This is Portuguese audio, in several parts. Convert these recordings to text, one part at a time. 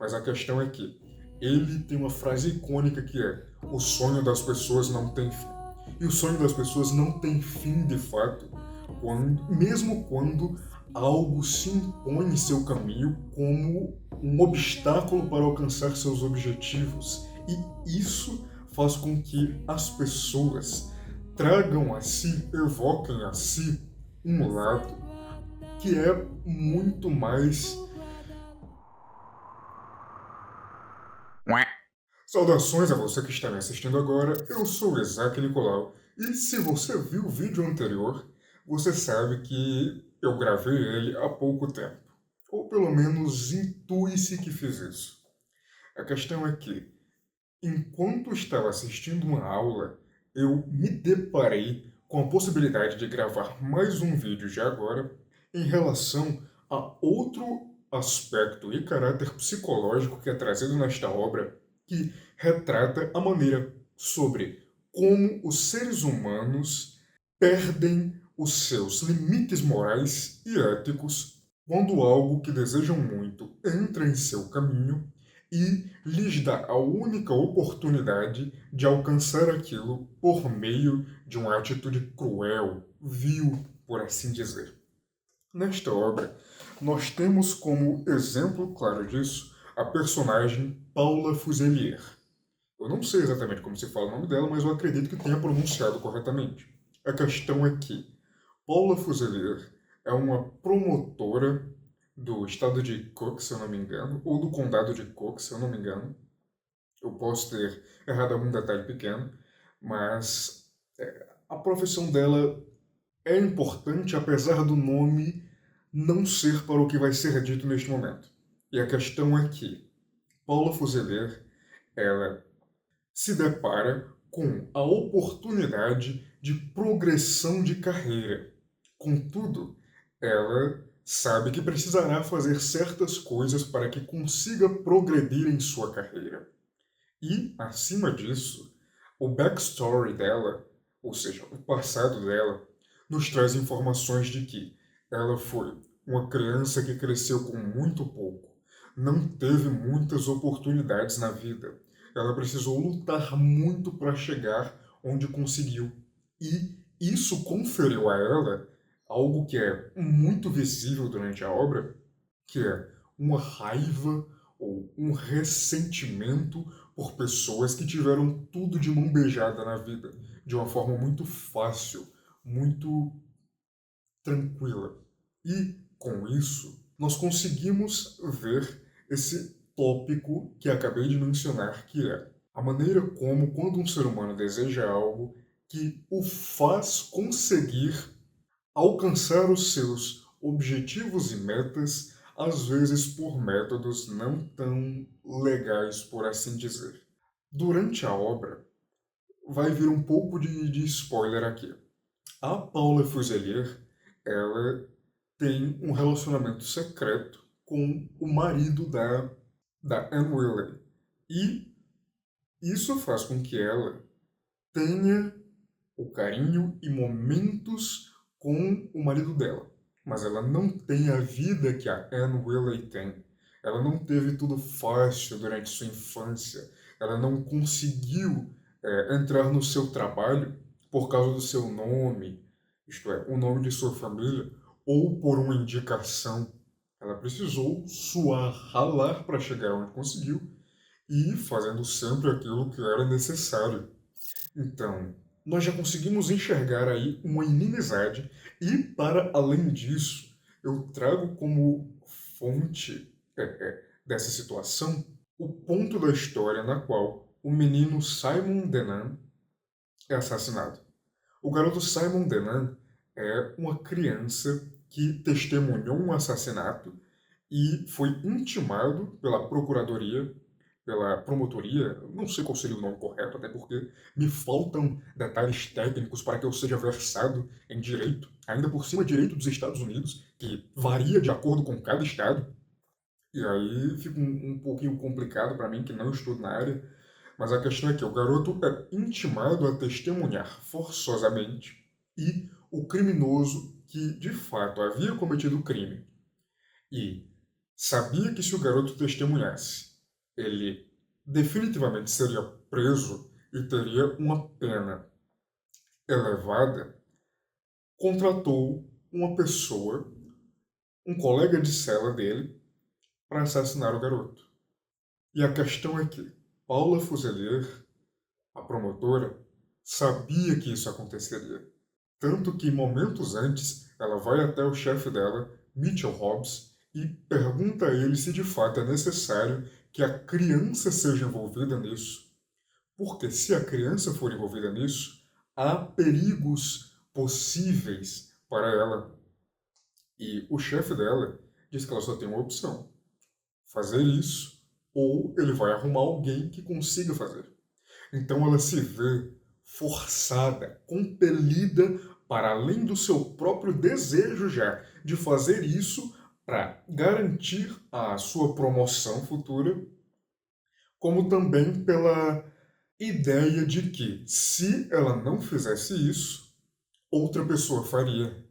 Mas a questão é que ele tem uma frase icônica que é: o sonho das pessoas não tem fim. E o sonho das pessoas não tem fim de fato, mesmo quando algo se impõe em seu caminho como um obstáculo para alcançar seus objetivos. E isso faz com que as pessoas tragam a si, evoquem a si um lado que é muito mais. Saudações a você que está me assistindo agora, eu sou o Isaac Nicolau, e se você viu o vídeo anterior, você sabe que eu gravei ele há pouco tempo, ou pelo menos intui-se que fiz isso. A questão é que, enquanto estava assistindo uma aula, eu me deparei com a possibilidade de gravar mais um vídeo de agora em relação a outro aspecto e caráter psicológico que é trazido nesta obra, que retrata a maneira sobre como os seres humanos perdem os seus limites morais e éticos quando algo que desejam muito entra em seu caminho e lhes dá a única oportunidade de alcançar aquilo por meio de uma atitude cruel, vil, por assim dizer. Nesta obra, nós temos como exemplo claro disso a personagem Paula Fuselier. Eu não sei exatamente como se fala o nome dela, mas eu acredito que tenha pronunciado corretamente. A questão é que Paula Fuselier é uma promotora do estado de Cook, se eu não me engano, ou do condado de Cook, se eu não me engano. Eu posso ter errado algum detalhe pequeno, mas a profissão dela é importante apesar do nome não ser para o que vai ser dito neste momento. E a questão é que Paula Fuselier, ela se depara com a oportunidade de progressão de carreira. Contudo, ela sabe que precisará fazer certas coisas para que consiga progredir em sua carreira. E, acima disso, o backstory dela, ou seja, o passado dela, nos traz informações de que ela foi uma criança que cresceu com muito pouco, não teve muitas oportunidades na vida. Ela precisou lutar muito para chegar onde conseguiu. E isso conferiu a ela algo que é muito visível durante a obra, que é uma raiva ou um ressentimento por pessoas que tiveram tudo de mão beijada na vida, de uma forma muito fácil, muito tranquila. E, com isso, nós conseguimos ver esse tópico que acabei de mencionar, que é a maneira como, quando um ser humano deseja algo que o faz conseguir alcançar os seus objetivos e metas, às vezes por métodos não tão legais, por assim dizer. Durante a obra, vai vir um pouco de spoiler aqui. A Paula Fuselier, ela tem um relacionamento secreto com o marido da Anne Willey. E isso faz com que ela tenha o carinho e momentos com o marido dela. Mas ela não tem a vida que a Anne Willey tem. Ela não teve tudo fácil durante sua infância. Ela não conseguiu entrar no seu trabalho por causa do seu nome, isto é, o nome de sua família, ou por uma indicação. Ela precisou suar, ralar para chegar onde conseguiu e fazendo sempre aquilo que era necessário. Então, nós já conseguimos enxergar aí uma inimizade e, para além disso, eu trago como fonte dessa situação o ponto da história na qual o menino Simon Denan é assassinado. O garoto Simon Denan é uma criança que testemunhou um assassinato e foi intimado pela procuradoria, pela promotoria, não sei qual seria o nome correto, até porque me faltam detalhes técnicos para que eu seja versado em direito, ainda por cima direito dos Estados Unidos, que varia de acordo com cada estado, e aí fica um pouquinho complicado para mim que não estudo na área, mas a questão é que o garoto é intimado a testemunhar forçosamente e o criminoso que de fato havia cometido o crime e sabia que se o garoto testemunhasse, ele definitivamente seria preso e teria uma pena elevada, contratou uma pessoa, um colega de cela dele, para assassinar o garoto. E a questão é que Paula Fuselier, a promotora, sabia que isso aconteceria. Tanto que momentos antes ela vai até o chefe dela, Mitchell Hobbs, e pergunta a ele se de fato é necessário que a criança seja envolvida nisso. Porque se a criança for envolvida nisso, há perigos possíveis para ela. E o chefe dela diz que ela só tem uma opção: fazer isso, ou ele vai arrumar alguém que consiga fazer. Então ela se vê forçada, compelida, para além do seu próprio desejo já de fazer isso para garantir a sua promoção futura, como também pela ideia de que, se ela não fizesse isso, outra pessoa faria.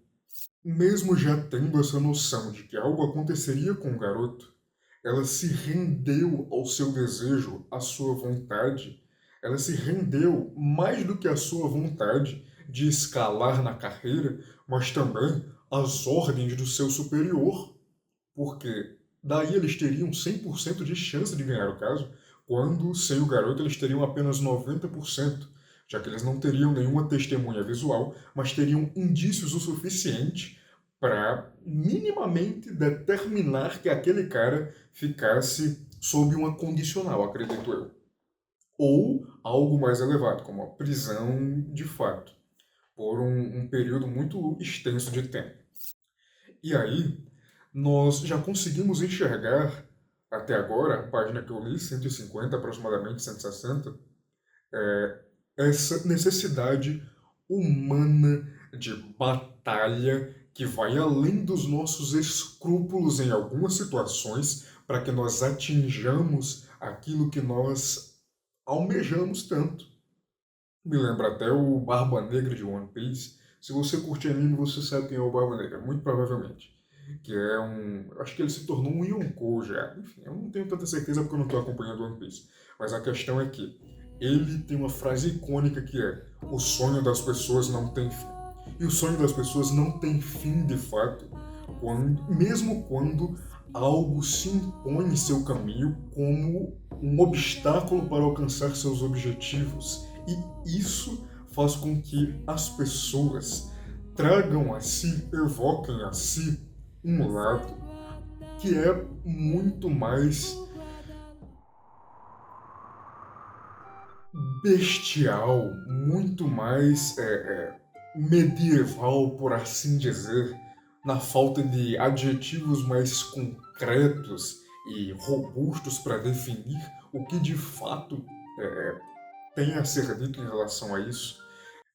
Mesmo já tendo essa noção de que algo aconteceria com o garoto, ela se rendeu ao seu desejo, à sua vontade. Ela se rendeu mais do que à sua vontade de escalar na carreira, mas também às ordens do seu superior, porque daí eles teriam 100% de chance de ganhar o caso, quando sem o garoto eles teriam apenas 90%, já que eles não teriam nenhuma testemunha visual, mas teriam indícios o suficiente para minimamente determinar que aquele cara ficasse sob uma condicional, acredito eu. Ou algo mais elevado, como a prisão de fato, por um período muito extenso de tempo. E aí, nós já conseguimos enxergar, até agora, a página que eu li, 150, aproximadamente 160, essa necessidade humana de batalha que vai além dos nossos escrúpulos em algumas situações para que nós atinjamos aquilo que nós almejamos tanto. Me lembra até o Barba Negra de One Piece. Se você curte anime, você sabe quem é o Barba Negra, muito provavelmente. Que é um. Acho que ele se tornou um Yonkou já. Enfim, eu não tenho tanta certeza porque eu não estou acompanhando One Piece. Mas a questão é que ele tem uma frase icônica que é: o sonho das pessoas não tem fim. E o sonho das pessoas não tem fim de fato, mesmo quando algo se impõe em seu caminho como um obstáculo para alcançar seus objetivos. E isso faz com que as pessoas tragam a si, evoquem a si um lado que é muito mais bestial, muito mais medieval, por assim dizer, na falta de adjetivos mais concretos e robustos para definir o que de fato tem a ser dito em relação a isso.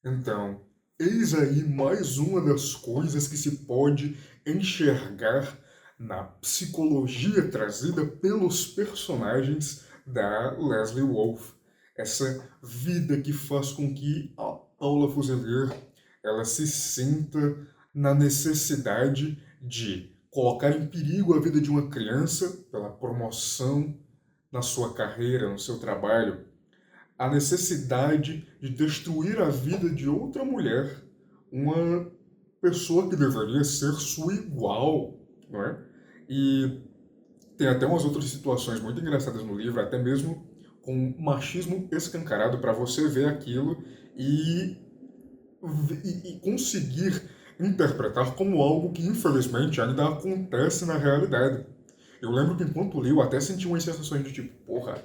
Então, eis aí mais uma das coisas que se pode enxergar na psicologia trazida pelos personagens da Leslie Wolfe. Essa vida que faz com que a Paula Fuselier ela se sinta na necessidade de colocar em perigo a vida de uma criança pela promoção na sua carreira, no seu trabalho, a necessidade de destruir a vida de outra mulher, uma pessoa que deveria ser sua igual, não é? E tem até umas outras situações muito engraçadas no livro, até mesmo com machismo escancarado para você ver aquilo e, e conseguir interpretar como algo que infelizmente ainda acontece na realidade. Eu lembro que enquanto li, eu até senti umas sensações de tipo, porra,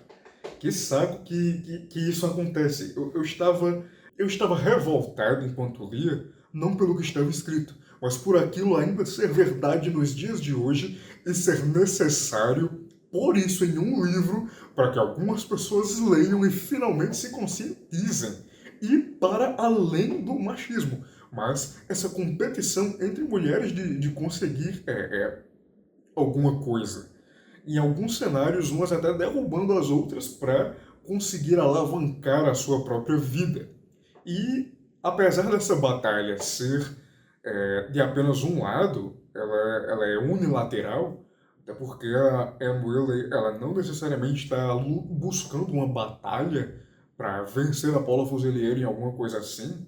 que saco que isso acontece. Eu estava revoltado enquanto lia, não pelo que estava escrito, mas por aquilo ainda ser verdade nos dias de hoje e ser necessário pôr isso em um livro para que algumas pessoas leiam e finalmente se conscientizem. E para além do machismo, mas essa competição entre mulheres de conseguir alguma coisa. Em alguns cenários, umas até derrubando as outras para conseguir alavancar a sua própria vida. E apesar dessa batalha ser de apenas um lado, ela é unilateral, Até porque a Anne Willey, ela não necessariamente está buscando uma batalha para vencer a Paula Fuselier em alguma coisa assim,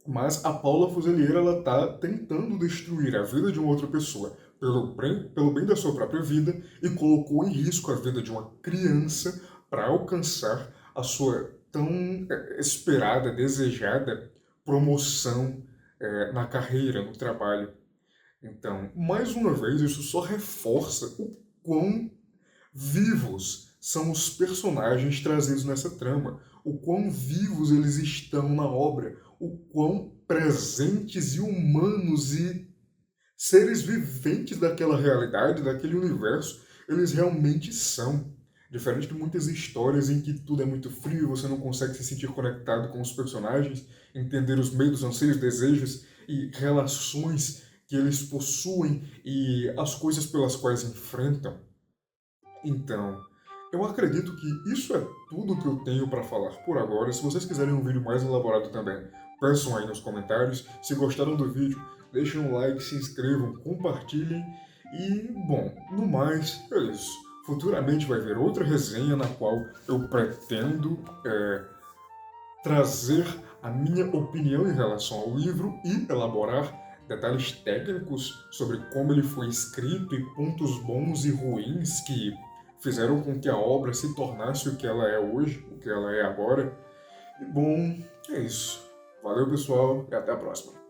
mas a Paula Fuselier, ela está tentando destruir a vida de uma outra pessoa pelo bem da sua própria vida e colocou em risco a vida de uma criança para alcançar a sua tão esperada, desejada promoção na carreira, no trabalho. Então, mais uma vez, isso só reforça o quão vivos são os personagens trazidos nessa trama, o quão vivos eles estão na obra, o quão presentes e humanos e seres viventes daquela realidade, daquele universo, eles realmente são. Diferente de muitas histórias em que tudo é muito frio, você não consegue se sentir conectado com os personagens, entender os medos, anseios, desejos e relações que eles possuem e as coisas pelas quais enfrentam. Então, eu acredito que isso é tudo que eu tenho para falar por agora. Se vocês quiserem um vídeo mais elaborado também, peçam aí nos comentários. Se gostaram do vídeo, deixem um like, se inscrevam, compartilhem. E, bom, no mais, é isso. Futuramente vai haver outra resenha na qual eu pretendo trazer a minha opinião em relação ao livro e elaborar detalhes técnicos sobre como ele foi escrito e pontos bons e ruins que fizeram com que a obra se tornasse o que ela é hoje, o que ela é agora. E bom, é isso. Valeu, pessoal, e até a próxima.